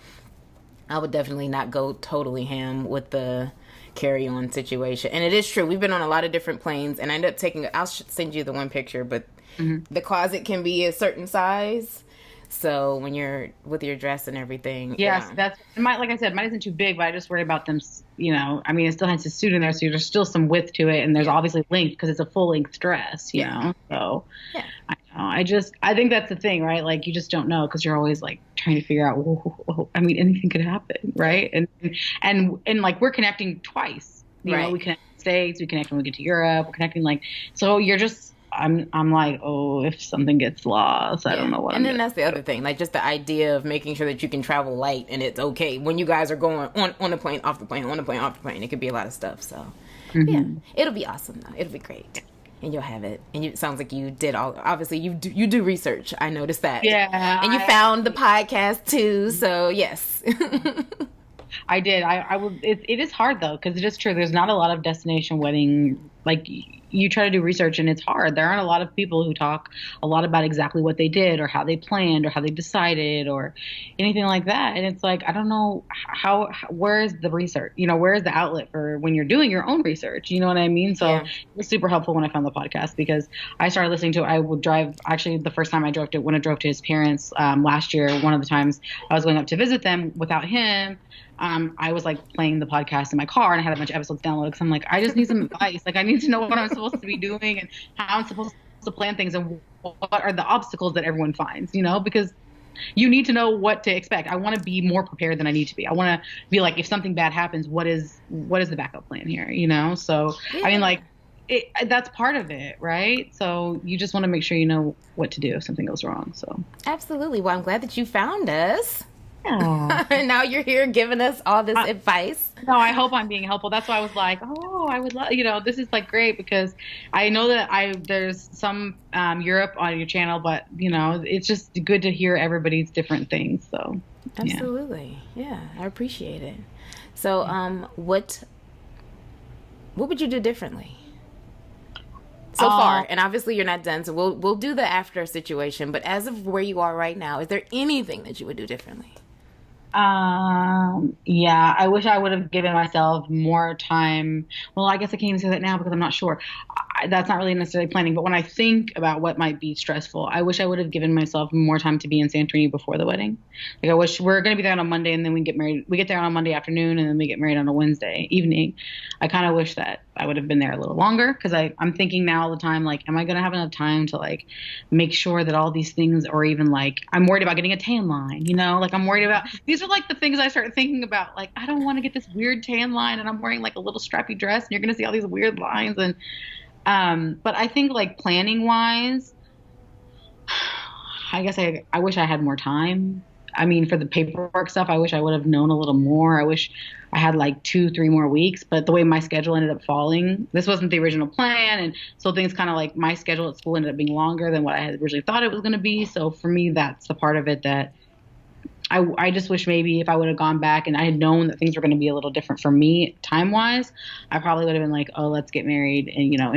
I would definitely not go totally ham with the carry-on situation. And it is true. We've been on a lot of different planes, and I ended up taking, I'll send you the one picture, but the closet can be a certain size. So when you're with your dress and everything. Yes, that's like I said, mine isn't too big, but I just worry about them, you know, I mean, it still has a suit in there, so there's still some width to it, and there's obviously length because it's a full length dress, you know, so I think that's the thing, right? Like, you just don't know because you're always like trying to figure out, whoa, I mean, anything could happen, right? And like, we're connecting twice, you know, we connect in the States, we connect when we get to Europe, we're connecting like, so you're just, I'm like, oh, if something gets lost, I don't know what. And then that's the other thing, like just the idea of making sure that you can travel light and it's okay when you guys are going on a plane, off the plane, on a plane, off the plane. It could be a lot of stuff. So yeah, it'll be awesome though. It'll be great, and you'll have it. And it sounds like you did obviously you do research. I noticed that. Yeah, and you found the podcast too. So yes. I did. I will. It is hard though, because it is true. There's not a lot of destination wedding. Like, you try to do research and it's hard. There aren't a lot of people who talk a lot about exactly what they did or how they planned or how they decided or anything like that. And it's like, I don't know where's the research? You know, where's the outlet for when you're doing your own research? You know what I mean? So it was super helpful when I found the podcast, because I started listening to it. I would drive. Actually, the first time I drove to his parents last year, one of the times I was going up to visit them without him. I was like playing the podcast in my car, and I had a bunch of episodes downloaded because I'm like, I just need some advice. Like, I need to know what I'm supposed to be doing and how I'm supposed to plan things and what are the obstacles that everyone finds, you know, because you need to know what to expect. I want to be more prepared than I need to be. I want to be like, if something bad happens, what is the backup plan here, you know? So, I mean, like, that's part of it, right? So you just want to make sure you know what to do if something goes wrong. So absolutely. Well, I'm glad that you found us. And now you're here giving us all this advice. No, I hope I'm being helpful. That's why I was like, oh, I would love, you know, this is like great, because I know that there's some Europe on your channel, but you know, it's just good to hear everybody's different things. So absolutely, yeah, I appreciate it. So, what would you do differently so far? And obviously you're not done, so we'll do the after situation. But as of where you are right now, is there anything that you would do differently? Yeah, I wish I would have given myself more time. Well, I guess I can't even say that now because I'm not sure. That's not really necessarily planning, but when I think about what might be stressful, I wish I would have given myself more time to be in Santorini before the wedding. Like, I wish we're going to be there on a Monday, and then we get married. We get there on a Monday afternoon, and then we get married on a Wednesday evening. I kind of wish that I would have been there a little longer, because I'm thinking now all the time, like, am I going to have enough time to like make sure that all these things, or even like, I'm worried about getting a tan line, you know, like I'm worried about, these are like the things I start thinking about. Like, I don't want to get this weird tan line, and I'm wearing like a little strappy dress, and you're going to see all these weird lines. And but I think, like, planning wise, I guess I wish I had more time. I mean, for the paperwork stuff, I wish I would have known a little more. I wish I had like 2-3 more weeks, but the way my schedule ended up falling, this wasn't the original plan. And so things kind of like, my schedule at school ended up being longer than what I had originally thought it was going to be. So for me, that's the part of it that I just wish maybe if I would have gone back and I had known that things were going to be a little different for me time wise, I probably would have been like, oh, let's get married, and, you know,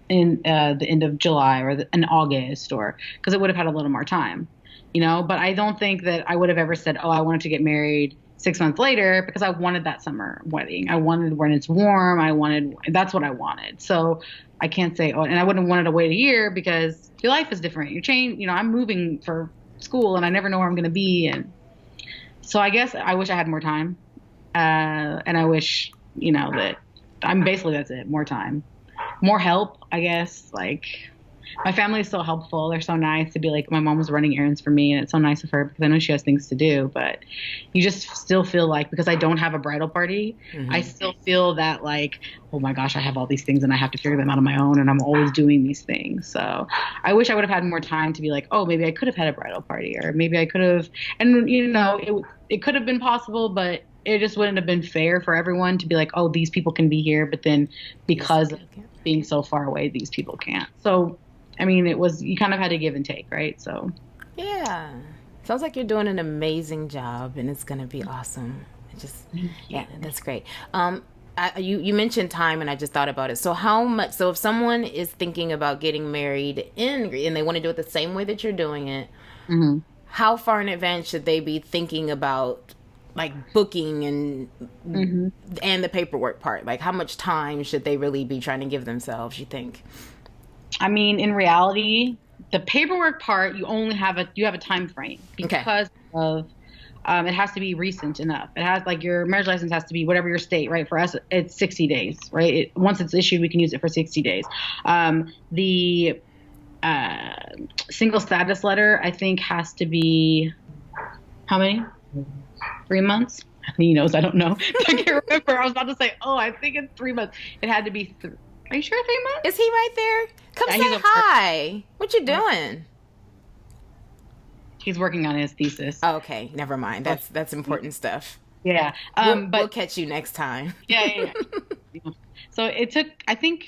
in the end of July or in August, or because it would have had a little more time, you know. But I don't think that I would have ever said, oh, I wanted to get married 6 months later, because I wanted that summer wedding. I wanted when it's warm. That's what I wanted. So I can't say, oh, and I wouldn't have wanted to wait a year, because your life is different. You change, you know, I'm moving for school and I never know where I'm going to be. And so I guess I wish I had more time. And I wish, you know, that that's it. More time, more help, I guess. Like, my family is so helpful. They're so nice to be like, my mom was running errands for me, and it's so nice of her, because I know she has things to do, but you just still feel like, because I don't have a bridal party, I still feel that like, oh my gosh, I have all these things and I have to figure them out on my own, and I'm always doing these things. So I wish I would have had more time to be like, oh, maybe I could have had a bridal party, or maybe I could have, and you know, it could have been possible, but it just wouldn't have been fair for everyone to be like, oh, these people can be here, but then because of being so far away, these people can't. So I mean, you kind of had to give and take, right? So, yeah. Sounds like you're doing an amazing job, and it's going to be awesome. Yeah, that's great. You mentioned time, and I just thought about it. So if someone is thinking about getting married and they want to do it the same way that you're doing it, how far in advance should they be thinking about like booking and the paperwork part? Like, how much time should they really be trying to give themselves, you think? I mean, in reality, the paperwork part, you have a time frame because of it has to be recent enough. It has, like, your marriage license has to be whatever your state, right? For us, it's 60 days, right? Once it's issued, we can use it for 60 days. The single status letter, I think, has to be how many? 3 months? He knows. I don't know. I can't remember. I was about to say, I think it's 3 months. It had to be. Are you sure 3 months? Is he right there? Come say hi. What you doing? He's working on his thesis. Oh, okay, never mind. That's important stuff. Yeah. But we'll catch you next time. Yeah. So it took, I think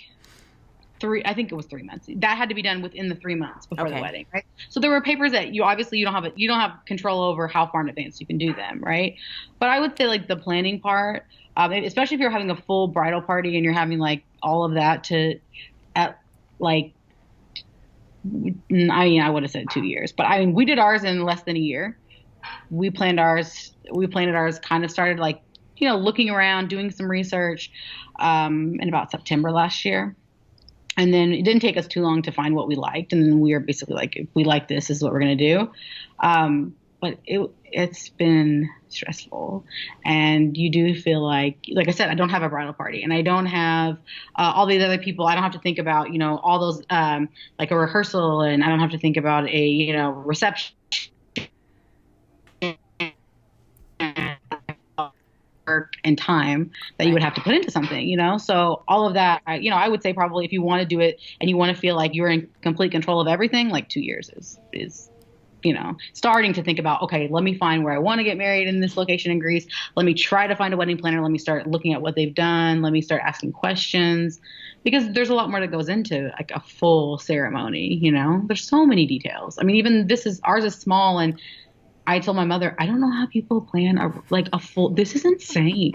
it was 3 months. That had to be done within the 3 months before the wedding, right? So there were papers that you don't have control over how far in advance you can do them, right? But I would say, like, the planning part, especially if you're having a full bridal party and you're having, like, all of that I would have said 2 years, but I mean, we did ours in less than a year. We planned ours, kind of started, like, looking around, doing some research, in about September last year. And then it didn't take us too long to find what we liked. And then we were basically like, if we like this is what we're going to do. But it's been stressful. And you do feel like I said, I don't have a bridal party and I don't have all these other people. I don't have to think about, all those, like a rehearsal, and I don't have to think about a, reception. Work and time that you would have to put into something, so all of that, I would say probably if you want to do it and you want to feel like you're in complete control of everything, like 2 years is starting to think about, okay, let me find where I want to get married in this location in Greece. Let me try to find a wedding planner. Let me start looking at what they've done. Let me start asking questions, because there's a lot more that goes into, like, a full ceremony. There's so many details. I mean, even ours is small, and I told my mother, I don't know how people plan a full, this is insane.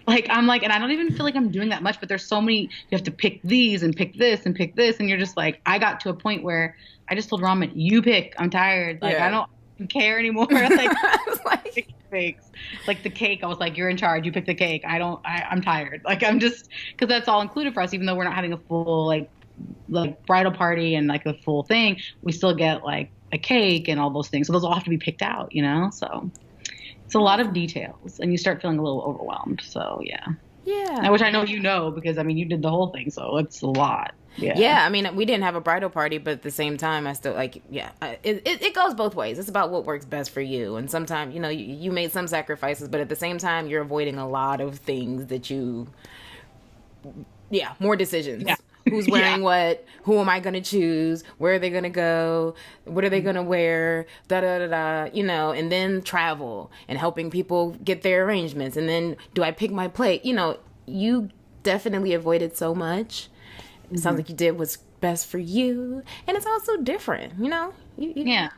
I'm like, and I don't even feel like I'm doing that much, but there's so many, you have to pick these and pick this and pick this. And you're just like, I got to a point where I just told Ramen, you pick, I'm tired. Like, I don't care anymore. Like, like the cake, I was like, you're in charge. You pick the cake. I'm tired. Like, I'm just, cause that's all included for us. Even though we're not having a full, like bridal party and like a full thing, we still get like a cake and all those things. So those all have to be picked out, so it's a lot of details and you start feeling a little overwhelmed. So yeah, which I know, because I mean, you did the whole thing. So it's a lot. Yeah. I mean, we didn't have a bridal party, but at the same time, I still it goes both ways. It's about what works best for you. And sometimes, you made some sacrifices, but at the same time, you're avoiding a lot of things that more decisions. Yeah. Who's wearing what? Who am I going to choose? Where are they going to go? What are they going to wear? And then travel and helping people get their arrangements. And then do I pick my plate? You definitely avoided so much. It sounds like you did what's best for you. And it's also different, Yeah.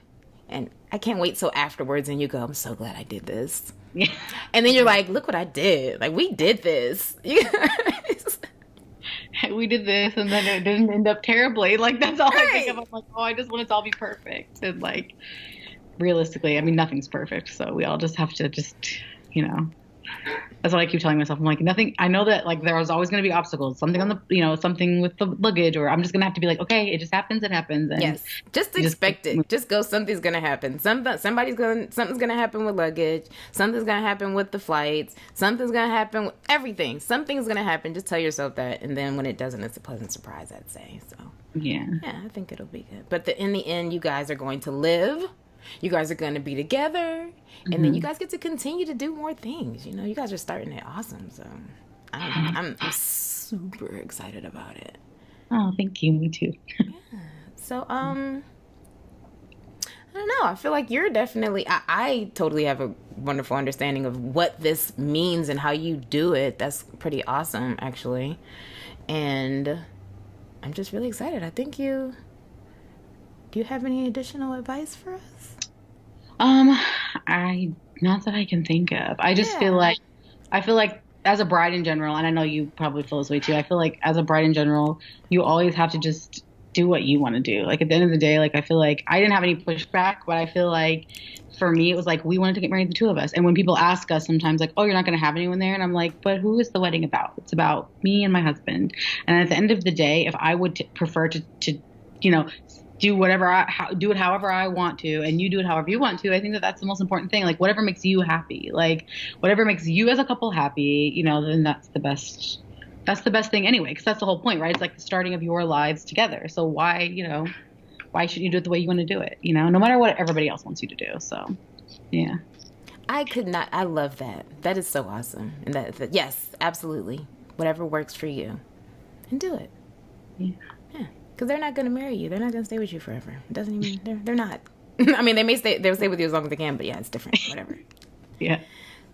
And I can't wait till afterwards and you go, I'm so glad I did this. Yeah. And then you're like, look what I did. Like, we did this. We did this and then it didn't end up terribly. Like, that's all I think of. I'm like, I just want it to all be perfect. And, like, realistically, I mean, nothing's perfect. So we all just have to that's what I keep telling myself. I'm like, nothing. I know that, like, there was always going to be obstacles, something on the, something with the luggage, or I'm just going to have to be like, okay, it just happens. It happens. And yes. Just expect it. Just go, something's going to happen. Something's going to happen with luggage. Something's going to happen with the flights. Something's going to happen with everything. Something's going to happen. Just tell yourself that. And then when it doesn't, it's a pleasant surprise, I'd say. So yeah, I think it'll be good. But in the end, you guys are going to live. You guys are going to be together, and then you guys get to continue to do more things. You guys are starting it awesome. So I'm super excited about it. Oh, thank you. Me too. Yeah. So, I don't know. I feel like you're definitely, I totally have a wonderful understanding of what this means and how you do it. That's pretty awesome, actually. And I'm just really excited. Do you have any additional advice for us? Not that I can think of. I just feel like as a bride in general, and I know you probably feel this way too, I feel like as a bride in general, you always have to just do what you want to do. Like at the end of the day, like I feel like I didn't have any pushback, but I feel like for me, it was like we wanted to get married, the two of us. And when people ask us sometimes like, oh, you're not going to have anyone there. And I'm like, but who is the wedding about? It's about me and my husband. And at the end of the day, if I would prefer to, you know, do whatever do it however I want to, and you do it however you want to, I think that that's the most important thing. Like whatever makes you happy, like whatever makes you as a couple happy, you know, then that's the best thing anyway, because that's the whole point, right? It's like the starting of your lives together. So why, you know, why shouldn't you do it the way you want to do it, you know, no matter what everybody else wants you to do. So, yeah. I love that. That is so awesome. And that yes, absolutely. Whatever works for you. And do it. Yeah. Yeah. Because they're not going to marry you. They're not going to stay with you forever. It doesn't even, they're not. I mean, they'll stay with you as long as they can, but yeah, it's different. Whatever. Yeah.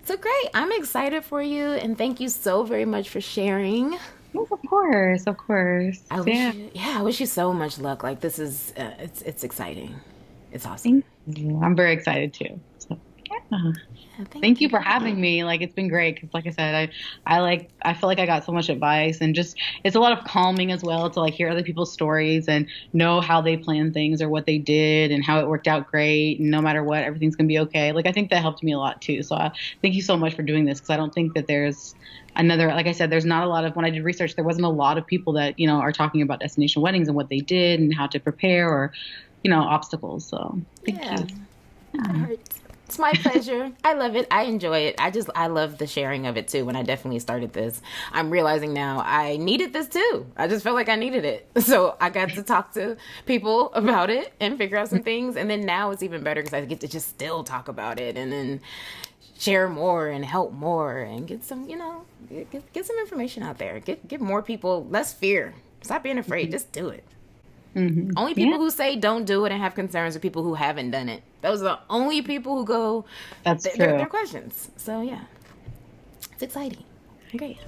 So great. I'm excited for you. And thank you so very much for sharing. Yes, of course. Of course. I wish you so much luck. Like this is, it's exciting. It's awesome. Thank you. I'm very excited too. So, yeah. Thank you for having me. Like it's been great because, like I said, I feel like I got so much advice, and just it's a lot of calming as well to like hear other people's stories and know how they plan things or what they did and how it worked out great. And no matter what, everything's gonna be okay. Like I think that helped me a lot too. So thank you so much for doing this, because I don't think that there's another, like I said, there's not a lot of, when I did research, there wasn't a lot of people that, you know, are talking about destination weddings and what they did and how to prepare, or, you know, obstacles. So thank you. Yeah. It's my pleasure. I love it. I enjoy it. I love the sharing of it too. When I definitely started this, I'm realizing now I needed this too. I just felt like I needed it. So I got to talk to people about it and figure out some things. And then now it's even better because I get to just still talk about it and then share more and help more and get some, you know, get some information out there. Get more people less fear. Stop being afraid. Just do it. Mm-hmm. Only people who say don't do it and have concerns are people who haven't done it. Those are the only people who go. That's true. They're questions. So yeah, it's exciting. Great.